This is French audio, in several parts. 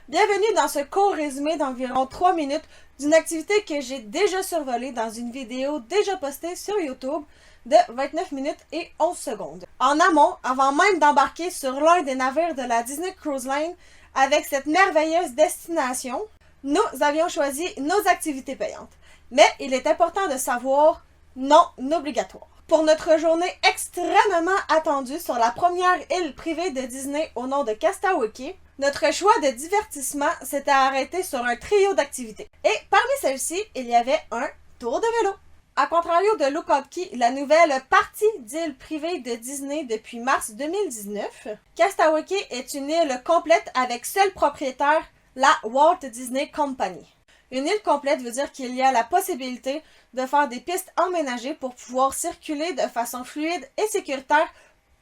Bienvenue dans ce court résumé d'environ 3 minutes d'une activité que j'ai déjà survolée dans une vidéo déjà postée sur YouTube de 29 minutes et 11 secondes. En amont, avant même d'embarquer sur l'un des navires de la Disney Cruise Line avec cette merveilleuse destination, nous avions choisi nos activités payantes. Mais il est important de savoir non obligatoire. Pour notre journée extrêmement attendue sur la première île privée de Disney au nom de Castaway, notre choix de divertissement s'était arrêté sur un trio d'activités. Et parmi celles-ci, il y avait un tour de vélo. A contrario de Lookout Cay, la nouvelle partie d'île privée de Disney depuis mars 2019, Castaway Cay est une île complète avec seul propriétaire, la Walt Disney Company. Une île complète veut dire qu'il y a la possibilité de faire des pistes emménagées pour pouvoir circuler de façon fluide et sécuritaire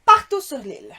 partout sur l'île.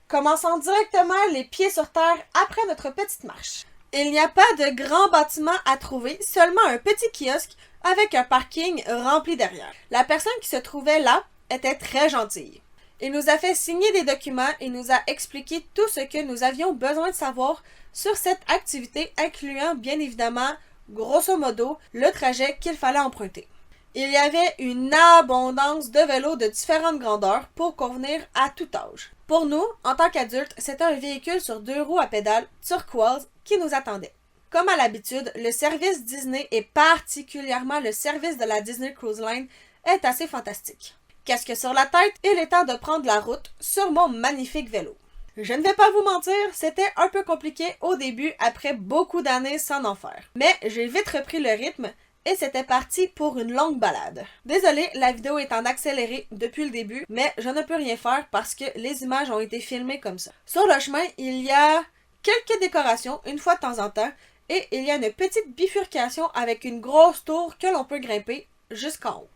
Commençons directement les pieds sur terre après notre petite marche. Il n'y a pas de grand bâtiment à trouver, seulement un petit kiosque avec un parking rempli derrière. La personne qui se trouvait là était très gentille. Il nous a fait signer des documents et nous a expliqué tout ce que nous avions besoin de savoir sur cette activité, incluant bien évidemment, grosso modo, le trajet qu'il fallait emprunter. Il y avait une abondance de vélos de différentes grandeurs pour convenir à tout âge. Pour nous, en tant qu'adultes, c'était un véhicule sur 2 roues à pédales turquoise qui nous attendait. Comme à l'habitude, le service Disney et particulièrement le service de la Disney Cruise Line est assez fantastique. Casque sur la tête, il est temps de prendre la route sur mon magnifique vélo. Je ne vais pas vous mentir, c'était un peu compliqué au début après beaucoup d'années sans en faire. Mais j'ai vite repris le rythme et c'était parti pour une longue balade. Désolée, la vidéo est en accéléré depuis le début, mais je ne peux rien faire parce que les images ont été filmées comme ça. Sur le chemin, il y a quelques décorations une fois de temps en temps et il y a une petite bifurcation avec une grosse tour que l'on peut grimper jusqu'en haut.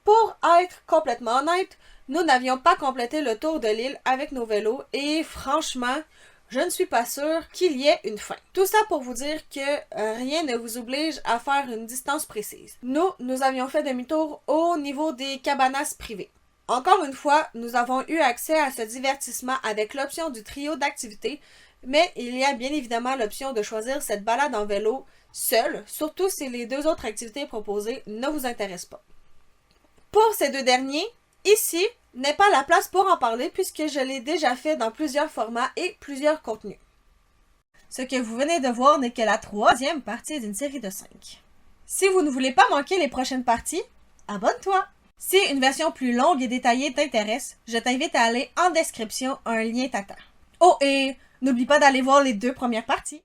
Pour être complètement honnête, nous n'avions pas complété le tour de l'île avec nos vélos et franchement, je ne suis pas sûre qu'il y ait une fin. Tout ça pour vous dire que rien ne vous oblige à faire une distance précise. Nous avions fait demi-tour au niveau des cabanas privées. Encore une fois, nous avons eu accès à ce divertissement avec l'option du trio d'activités, mais il y a bien évidemment l'option de choisir cette balade en vélo seule, surtout si les 2 autres activités proposées ne vous intéressent pas. Pour ces 2 derniers, ici n'est pas la place pour en parler puisque je l'ai déjà fait dans plusieurs formats et plusieurs contenus. Ce que vous venez de voir n'est que la 3e partie d'une série de 5. Si vous ne voulez pas manquer les prochaines parties, abonne-toi! Si une version plus longue et détaillée t'intéresse, je t'invite à aller en description, un lien t'attend. Oh, et n'oublie pas d'aller voir les 2 premières parties.